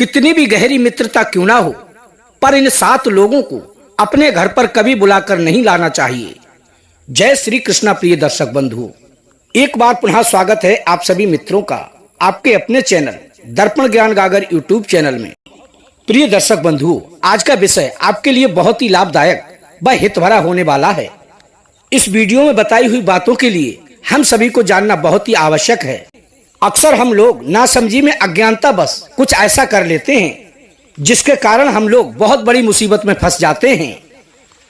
कितनी भी गहरी मित्रता क्यों ना हो, पर इन 7 लोगों को अपने घर पर कभी बुलाकर नहीं लाना चाहिए। जय श्री कृष्णा। प्रिय दर्शक बंधु, एक बार पुनः स्वागत है आप सभी मित्रों का आपके अपने चैनल दर्पण ज्ञान गागर यूट्यूब चैनल में। प्रिय दर्शक बंधु, आज का विषय आपके लिए बहुत ही लाभदायक व हित भरा होने वाला है। इस वीडियो में बताई हुई बातों के लिए हम सभी को जानना बहुत ही आवश्यक है। अक्सर हम लोग नासमझी में अज्ञानता बस कुछ ऐसा कर लेते हैं जिसके कारण हम लोग बहुत बड़ी मुसीबत में फंस जाते हैं।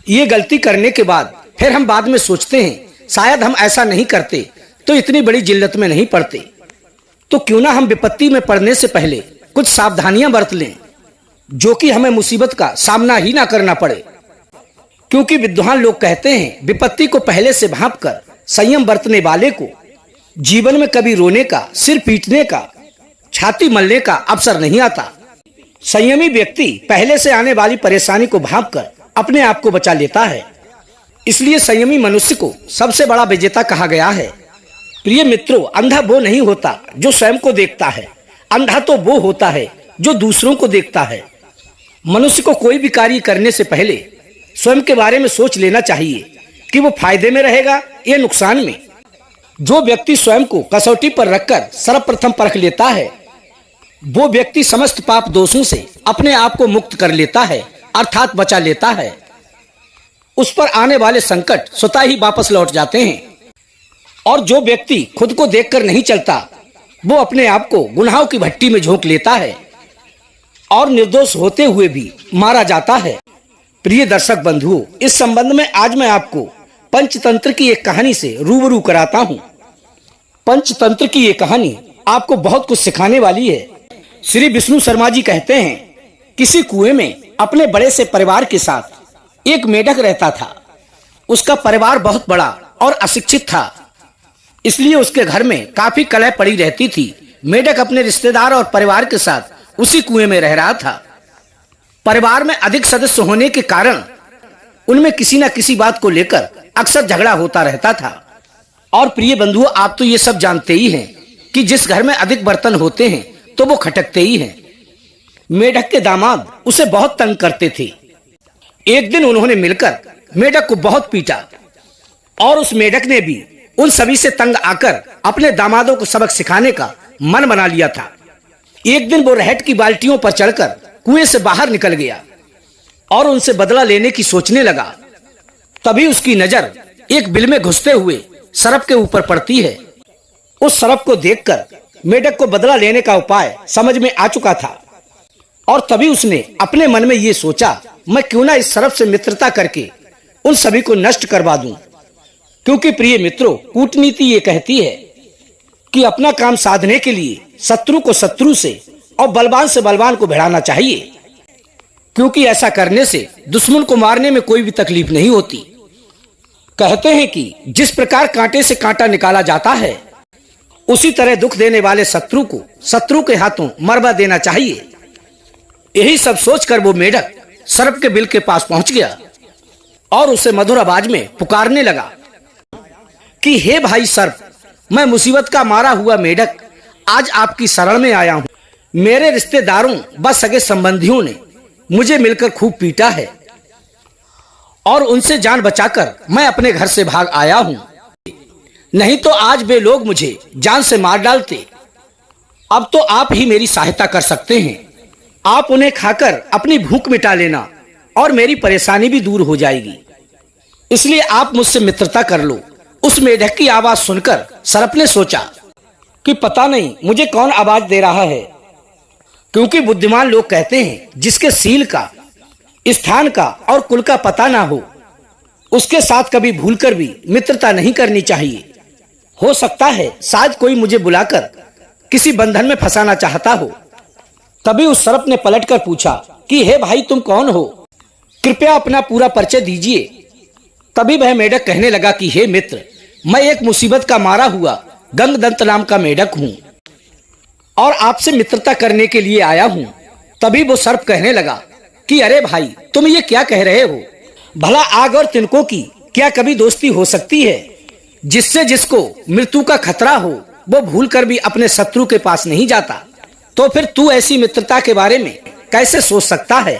ये गलती करने के बाद फिर हम बाद में सोचते हैं शायद हम ऐसा नहीं करते तो इतनी बड़ी जिल्लत में नहीं पड़ते। तो क्यों ना हम विपत्ति में पड़ने से पहले कुछ सावधानियां बरत लें जो कि हमें मुसीबत का सामना ही ना करना पड़े। क्योंकि विद्वान लोग कहते हैं विपत्ति को पहले से भांपकर संयम बरतने वाले को जीवन में कभी रोने का, सिर पीटने का, छाती मलने का अवसर नहीं आता। संयमी व्यक्ति पहले से आने वाली परेशानी को भांपकर अपने आप को बचा लेता है। इसलिए संयमी मनुष्य को सबसे बड़ा विजेता कहा गया है। प्रिय मित्रों, अंधा वो नहीं होता जो स्वयं को देखता है, अंधा तो वो होता है जो दूसरों को देखता है। मनुष्य को कोई भी कार्य करने से पहले स्वयं के बारे में सोच लेना चाहिए कि वो फायदे में रहेगा या नुकसान में। जो व्यक्ति स्वयं को कसौटी पर रखकर सर्वप्रथम परख लेता है वो व्यक्ति समस्त पाप दोषों से अपने आप को मुक्त कर लेता है, अर्थात बचा लेता है। उस पर आने वाले संकट स्वतः ही वापस लौट जाते हैं। और जो व्यक्ति खुद को देखकर नहीं चलता वो अपने आप को गुनाहों की भट्टी में झोंक लेता है और निर्दोष होते हुए भी मारा जाता है। प्रिय दर्शक बंधुओं, इस संबंध में आज मैं आपको पंचतंत्र की एक कहानी से रूबरू कराता हूँ। पंचतंत्र की ये कहानी आपको बहुत कुछ सिखाने वाली है। श्री विष्णु शर्मा जी कहते हैं किसी कुएं में अपने बड़े से परिवार के साथ एक मेढक रहता था। उसका परिवार बहुत बड़ा और अशिक्षित था, इसलिए उसके घर में काफी कलह पड़ी रहती थी। मेढक अपने रिश्तेदार और परिवार के साथ उसी कुएं में रह रहा था। परिवार में अधिक सदस्य होने के कारण उनमें किसी न किसी बात को लेकर अक्सर झगड़ा होता रहता था। और प्रिय बंधुओं, आप तो ये सब जानते ही हैं कि जिस घर में अधिक बर्तन होते हैं तो वो खटकते ही हैं। मेढक के दामाद उसे बहुत तंग करते थे। एक दिन उन्होंने मिलकर मेढक को बहुत पीटा और उस मेढक ने भी उन सभी से तंग आकर अपने दामादों को सबक सिखाने का मन बना लिया था। एक दिन वो रहट की बाल्टियों पर चढ़कर कुएं से बाहर निकल गया और उनसे बदला लेने की सोचने लगा। तभी उसकी नजर एक बिल में घुसते हुए सर्प के ऊपर पड़ती है। उस सर्प को देखकर मेढक को बदला लेने का उपाय समझ में आ चुका था और तभी उसने अपने मन में ये सोचा, मैं क्यों ना इस सर्प से मित्रता करके उन सभी को नष्ट करवा दूं। क्योंकि प्रिय मित्रों, कूटनीति ये कहती है कि अपना काम साधने के लिए शत्रु को शत्रु से और बलवान से बलवान को भिड़ाना चाहिए, क्योंकि ऐसा करने से दुश्मन को मारने में कोई भी तकलीफ नहीं होती। कहते हैं कि जिस प्रकार कांटे से कांटा निकाला जाता है उसी तरह दुख देने वाले शत्रु को शत्रु के हाथों मरवा देना चाहिए। यही सब सोचकर वो मेढक सर्प के बिल के पास पहुंच गया और उसे मधुर आवाज में पुकारने लगा कि हे भाई सर्प, मैं मुसीबत का मारा हुआ मेढक आज आपकी शरण में आया हूँ। मेरे रिश्तेदारों व सगे संबंधियों ने मुझे मिलकर खूब पीटा है और उनसे जान बचाकर मैं अपने घर से भाग आया हूँ, नहीं तो आज वे लोग मुझे जान से मार डालते। अब तो आप ही मेरी सहायता कर सकते हैं। आप उन्हें खाकर अपनी भूख मिटा लेना और मेरी परेशानी भी दूर हो जाएगी। इसलिए आप मुझसे मित्रता कर लो। उस मेढक की आवाज सुनकर सर्प ने सोचा कि पता नहीं मुझे कौन आवाज दे रहा है, क्योंकि बुद्धिमान लोग कहते हैं जिसके सील का, स्थान का और कुल का पता ना हो उसके साथ कभी भूलकर भी मित्रता नहीं करनी चाहिए। हो सकता है शायद कोई मुझे बुलाकर किसी बंधन में फंसाना चाहता हो। तभी उस सर्प ने पलटकर पूछा कि हे भाई, तुम कौन हो? कृपया अपना पूरा परिचय दीजिए। तभी वह मेढक कहने लगा कि हे मित्र, मैं एक मुसीबत का मारा हुआ गंगदंत नाम का मेढक हूँ और आपसे मित्रता करने के लिए आया हूँ। तभी वो सर्प कहने लगा कि अरे भाई, तुम ये क्या कह रहे हो? भला आग और तिनकों की क्या कभी दोस्ती हो सकती है? जिससे जिसको मृत्यु का खतरा हो वो भूलकर भी अपने शत्रु के पास नहीं जाता। तो फिर तू ऐसी मित्रता के बारे में कैसे सोच सकता है?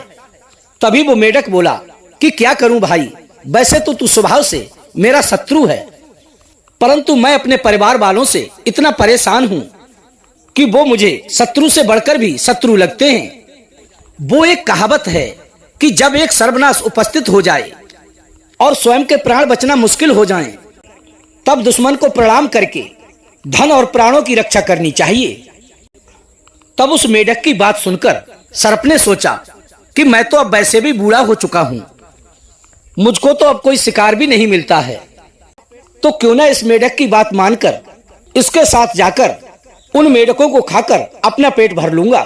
तभी वो मेढक बोला कि क्या करूं भाई, वैसे तो तू स्वभाव से मेरा शत्रु है, परंतु मैं अपने परिवार वालों से इतना परेशान हूं कि वो मुझे शत्रु से बढ़कर भी शत्रु लगते हैं। वो एक कहावत है कि जब एक सर्वनाश उपस्थित हो जाए और स्वयं के प्राण बचना मुश्किल हो जाएं, तब दुश्मन को प्रणाम करके धन और प्राणों की रक्षा करनी चाहिए। तब उस मेढक की बात सुनकर सर्प ने सोचा कि मैं तो अब वैसे भी बूढ़ा हो चुका हूं, मुझको तो अब कोई शिकार भी नहीं मिलता है, तो क्यों ना इस मेढक की बात मानकर इसके साथ जाकर उन मेढकों को खाकर अपना पेट भर लूंगा।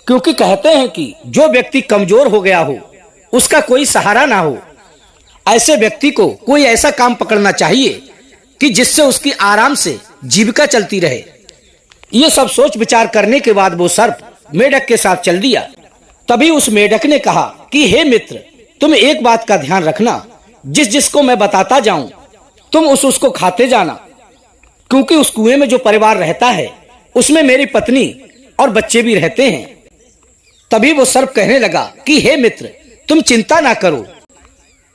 क्योंकि कहते हैं कि जो व्यक्ति कमजोर हो गया हो उसका कोई सहारा ना हो, ऐसे व्यक्ति को कोई ऐसा काम पकड़ना चाहिए कि जिससे उसकी आराम से जीविका चलती रहे। ये सब सोच विचार करने के बाद वो सर्प मेढक के साथ चल दिया। तभी उस मेढक ने कहा कि हे मित्र, तुम एक बात का ध्यान रखना, जिसको मैं बताता जाऊं तुम उसको खाते जाना, क्योंकि उस कुएं में जो परिवार रहता है उसमें मेरी पत्नी और बच्चे भी रहते हैं। तभी वो सर्प कहने लगा कि हे मित्र, तुम चिंता ना करो,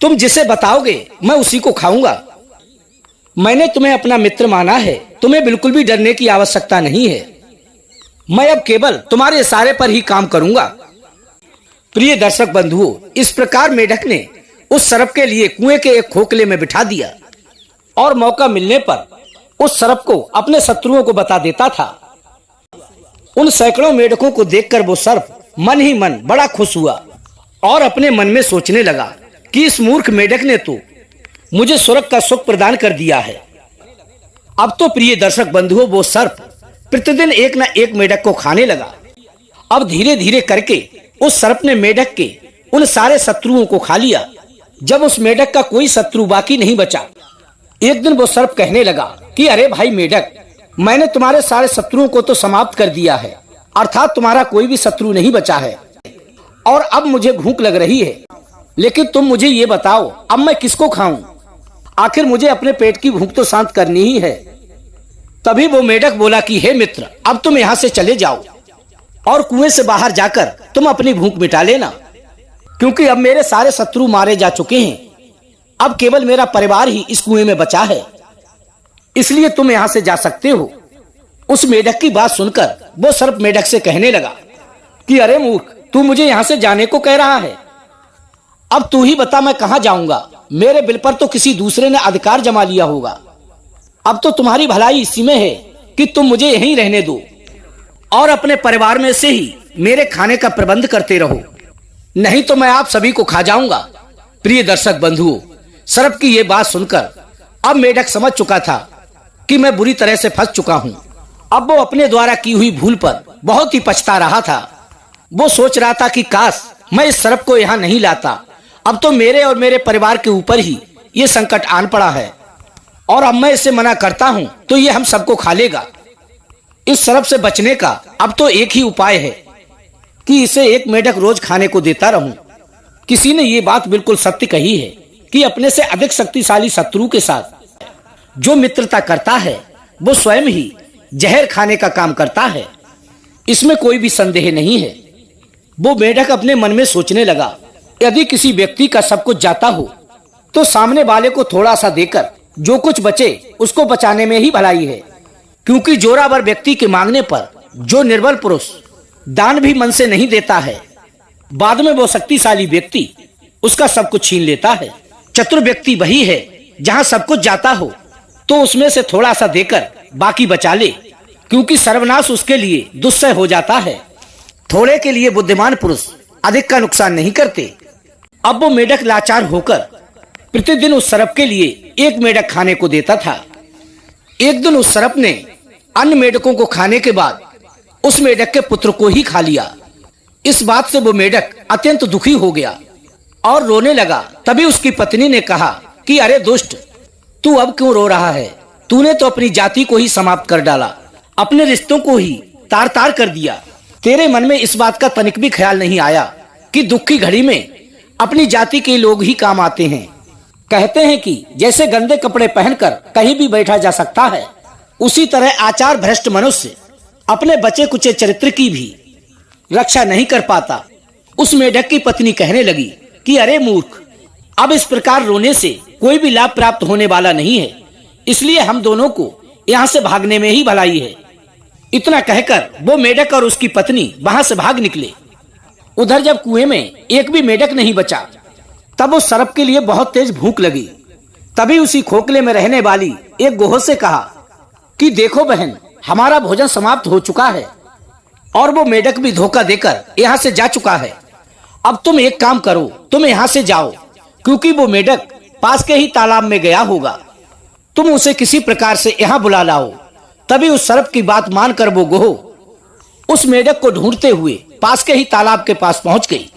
तुम जिसे बताओगे मैं उसी को खाऊंगा। मैंने तुम्हें अपना मित्र माना है, तुम्हें बिल्कुल भी डरने की आवश्यकता नहीं है। मैं अब केवल तुम्हारे इशारे पर ही काम करूंगा। प्रिय दर्शक बंधुओं, इस प्रकार मेढक ने उस सर्प के लिए कुएं के एक खोखले में बिठा दिया और मौका मिलने पर उस सर्प को अपने शत्रुओं को बता देता था। उन सैकड़ों मेढकों को देखकर वो सर्प मन ही मन बड़ा खुश हुआ और अपने मन में सोचने लगा कि इस मूर्ख मेढक ने तो मुझे स्वर्ग का सुख प्रदान कर दिया है। अब तो प्रिय दर्शक बंधुओं, वो सर्प प्रतिदिन एक न एक मेढक को खाने लगा। अब धीरे धीरे करके उस सर्प ने मेढक के उन सारे शत्रुओं को खा लिया। जब उस मेढक का कोई शत्रु बाकी नहीं बचा, एक दिन वो सर्प कहने लगा कि अरे भाई मेढक, मैंने तुम्हारे सारे शत्रुओं को तो समाप्त कर दिया है, अर्थात तुम्हारा कोई भी शत्रु नहीं बचा है, और अब मुझे भूख लग रही है, लेकिन तुम मुझे ये बताओ अब मैं किसको खाऊं? आखिर मुझे अपने पेट की भूख तो शांत करनी ही है। तभी वो मेढक बोला कि हे मित्र, अब तुम यहाँ से चले जाओ और कुएं से बाहर जाकर तुम अपनी भूख मिटा लेना, क्योंकि अब मेरे सारे शत्रु मारे जा चुके हैं। अब केवल मेरा परिवार ही इस कुएं में बचा है, इसलिए तुम यहाँ से जा सकते हो। उस मेढक की बात सुनकर वो सर्प मेढक से कहने लगा कि अरे मूर्ख, तू मुझे यहाँ से जाने को कह रहा है? अब तू ही बता मैं कहाँ जाऊंगा? मेरे बिल पर तो किसी दूसरे ने अधिकार जमा लिया होगा। अब तो तुम्हारी भलाई इसी में है कि तुम मुझे यहीं रहने दो और अपने परिवार में से ही मेरे खाने का प्रबंध करते रहो, नहीं तो मैं आप सभी को खा जाऊंगा। प्रिय दर्शक बंधुओं, सर्प की ये बात सुनकर अब मेढक समझ चुका था कि मैं बुरी तरह से फंस चुका हूँ। अब वो अपने द्वारा की हुई भूल पर बहुत ही पछता रहा था। वो सोच रहा था कि काश मैं इस सर्प को यहाँ नहीं लाता, अब तो मेरे और मेरे परिवार के ऊपर ही ये संकट आन पड़ा है, और अब मैं इसे मना करता हूँ तो ये हम सबको खा लेगा। इस सर्प से बचने का अब तो एक ही उपाय है कि इसे एक मेढक रोज खाने को देता रहूं। किसी ने ये बात बिल्कुल सत्य कही है कि अपने से अधिक शक्तिशाली शत्रु के साथ जो मित्रता करता है वो स्वयं ही जहर खाने का काम करता है, इसमें कोई भी संदेह नहीं है। वो मेढक अपने मन में सोचने लगा, यदि किसी व्यक्ति का सब कुछ जाता हो तो सामने वाले को थोड़ा सा देकर जो कुछ बचे उसको बचाने में ही भलाई है, क्योंकि जोरावर व्यक्ति के मांगने पर जो निर्बल पुरुष दान भी मन से नहीं देता है, बाद में वो शक्तिशाली व्यक्ति उसका सब कुछ छीन लेता है। चतुर व्यक्ति वही है जहाँ सब कुछ जाता हो तो उसमें से थोड़ा सा देकर बाकी बचा ले, क्योंकि सर्वनाश उसके लिए दुस्सह हो जाता है। थोड़े के लिए बुद्धिमान पुरुष अधिक का नुकसान नहीं करते। अब वो मेढक लाचार होकर प्रतिदिन उस सर्प के लिए एक मेढक खाने को देता था। एक दिन उस सर्प ने अन्य मेढकों को खाने के बाद उस मेढक के पुत्र को ही खा लिया। इस बात से वो मेढक अत्यंत दुखी हो गया और रोने लगा। तभी उसकी पत्नी ने कहा कि अरे दुष्ट, तू अब क्यों रो रहा है? तूने तो अपनी जाति को ही समाप्त कर डाला, अपने रिश्तों को ही तार तार कर दिया। तेरे मन में इस बात का तनिक भी ख्याल नहीं आया कि दुख की घड़ी में अपनी जाति के लोग ही काम आते हैं। कहते हैं कि जैसे गंदे कपड़े पहनकर कहीं भी बैठा जा सकता है, उसी तरह आचार भ्रष्ट मनुष्य अपने बचे कुचे चरित्र की भी रक्षा नहीं कर पाता। उस मेढक की पत्नी कहने लगी कि अरे मूर्ख, अब इस प्रकार रोने से कोई भी लाभ प्राप्त होने वाला नहीं है, इसलिए हम दोनों को यहाँ से भागने में ही भलाई है। इतना कहकर वो मेढक और उसकी पत्नी वहां से भाग निकले। उधर जब कुएं में एक भी मेढक नहीं बचा, तब उस सर्प के लिए बहुत तेज भूख लगी। तभी उसी खोखले में रहने वाली एक गोह से कहा कि देखो बहन, हमारा भोजन समाप्त हो चुका है और वो मेढक भी धोखा देकर यहाँ से जा चुका है। अब तुम एक काम करो, तुम यहाँ से जाओ, क्योंकि वो मेढक पास के ही तालाब में गया होगा। तुम उसे किसी प्रकार से यहाँ बुला लाओ। तभी उस सर्प की बात मानकर वो गोह उस मेढक को ढूंढते हुए पास के ही तालाब के पास पहुंच गई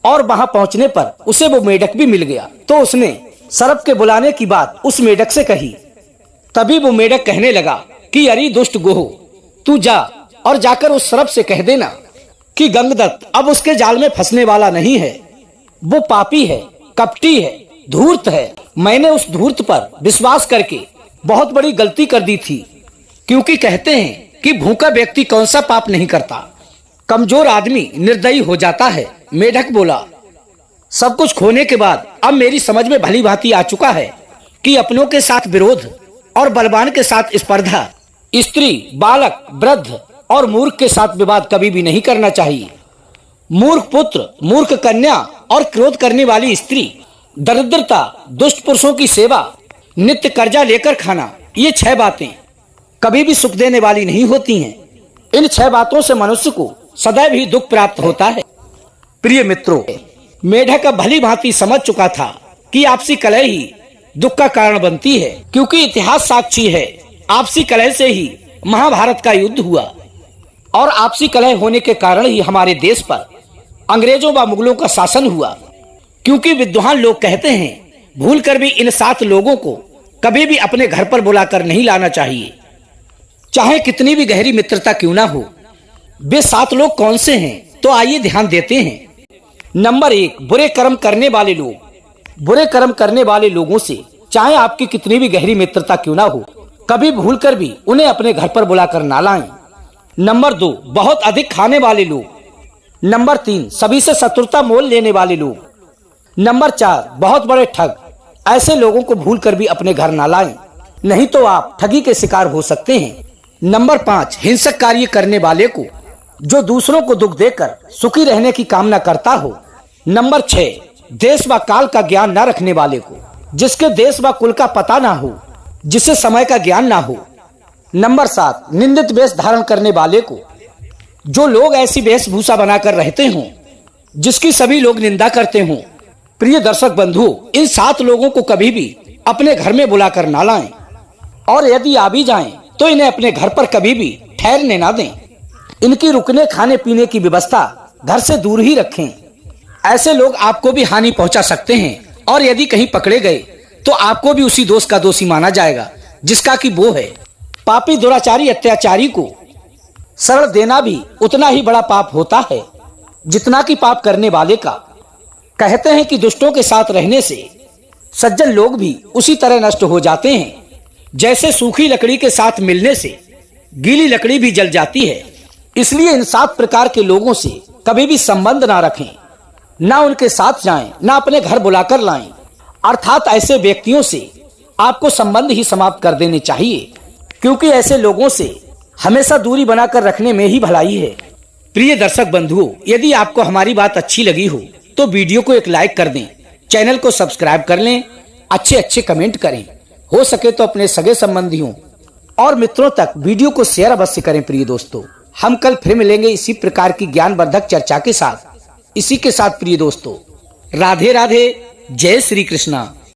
और वहां पहुंचने पर उसे वो मेढक भी मिल गया। तो उसने सर्प के बुलाने की बात उस मेढक से कही। तभी वो मेढक कहने लगा कि अरे दुष्ट गोह, तू जा और जाकर उस सर्प से कह देना कि गंगदत्त अब उसके जाल में फंसने वाला नहीं है। वो पापी है, कपटी है, धूर्त है। मैंने उस धूर्त पर विश्वास करके बहुत बड़ी गलती कर दी थी, क्योंकि कहते हैं कि भूखा व्यक्ति कौन सा पाप नहीं करता, कमजोर आदमी निर्दयी हो जाता है। मेढक बोला, सब कुछ खोने के बाद अब मेरी समझ में भली भांति आ चुका है कि अपनों के साथ विरोध और बलवान के साथ स्पर्धा, स्त्री, बालक, वृद्ध और मूर्ख के साथ विवाद कभी भी नहीं करना चाहिए। मूर्ख पुत्र, मूर्ख कन्या और क्रोध करने वाली स्त्री, दरिद्रता, दुष्ट पुरुषों की सेवा, नित्य कर्जा लेकर खाना, ये 6 बातें कभी भी सुख देने वाली नहीं होती हैं। इन 6 बातों से मनुष्य को सदैव ही दुख प्राप्त होता है। प्रिय मित्रों, मेढक भली भांति समझ चुका था कि आपसी कलह ही दुख का कारण बनती है, क्योंकि इतिहास साक्षी है आपसी कलह से ही महाभारत का युद्ध हुआ और आपसी कलह होने के कारण ही हमारे देश पर अंग्रेजों व मुगलों का शासन हुआ। क्योंकि विद्वान लोग कहते हैं भूलकर भी इन 7 लोगों को कभी भी अपने घर पर बुलाकर नहीं लाना चाहिए, चाहे कितनी भी गहरी मित्रता क्यों ना हो। वे 7 लोग कौन से हैं, तो आइए ध्यान देते हैं। नंबर 1, बुरे कर्म करने वाले लोग। बुरे कर्म करने वाले लोगों से चाहे आपकी कितनी भी गहरी मित्रता क्यों ना हो, कभी भूलकर भी उन्हें अपने घर पर बुलाकर ना लाएं। नंबर 2, बहुत अधिक खाने वाले लोग। नंबर 3, सभी से शत्रुता मोल लेने वाले लोग। नंबर 4, बहुत बड़े ठग। ऐसे लोगों को भूलकर भी अपने घर ना लाएं, नहीं तो आप ठगी के शिकार हो सकते हैं। नंबर 5, हिंसक कार्य करने वाले को, जो दूसरों को दुख देकर सुखी रहने की कामना करता हो। नंबर 6, देश व काल का ज्ञान न रखने वाले को, जिसके देश व कुल का पता ना हो, जिसे समय का ज्ञान ना हो। नंबर 7, निंदित वेश धारण करने वाले को, जो लोग ऐसी वेशभूषा बनाकर रहते हों जिसकी सभी लोग निंदा करते हों। प्रिय दर्शक बंधु, इन 7 लोगों को कभी भी अपने घर में बुलाकर ना लाएं, और यदि आ भी जाएं तो इन्हें अपने घर पर कभी भी ठहरने ना दें। इनकी रुकने खाने पीने की व्यवस्था घर से दूर ही रखें। ऐसे लोग आपको भी हानि पहुंचा सकते हैं, और यदि कहीं पकड़े गए तो आपको भी उसी दोष का दोषी माना जाएगा जिसका कि वो है। पापी दुराचारी अत्याचारी को शरण देना भी उतना ही बड़ा पाप होता है जितना कि पाप करने वाले का। कहते हैं कि दुष्टों के साथ रहने से सज्जन लोग भी उसी तरह नष्ट हो जाते हैं, जैसे सूखी लकड़ी के साथ मिलने से गीली लकड़ी भी जल जाती है। इसलिए इन 7 प्रकार के लोगों से कभी भी संबंध ना रखें, ना उनके साथ जाएं, ना अपने घर बुलाकर लाएं। अर्थात ऐसे व्यक्तियों से आपको संबंध ही समाप्त कर देने चाहिए, क्योंकि ऐसे लोगों से हमेशा दूरी बनाकर रखने में ही भलाई है। प्रिय दर्शक बंधुओं, यदि आपको हमारी बात अच्छी लगी हो तो वीडियो को एक लाइक कर दें, चैनल को सब्सक्राइब कर लें, अच्छे कमेंट करें, हो सके तो अपने सगे संबंधियों और मित्रों तक वीडियो को शेयर अवश्य करें। प्रिय दोस्तों, हम कल फिर मिलेंगे इसी प्रकार की ज्ञानवर्धक चर्चा के साथ। इसी के साथ प्रिय दोस्तों, राधे राधे, जय श्री कृष्णा।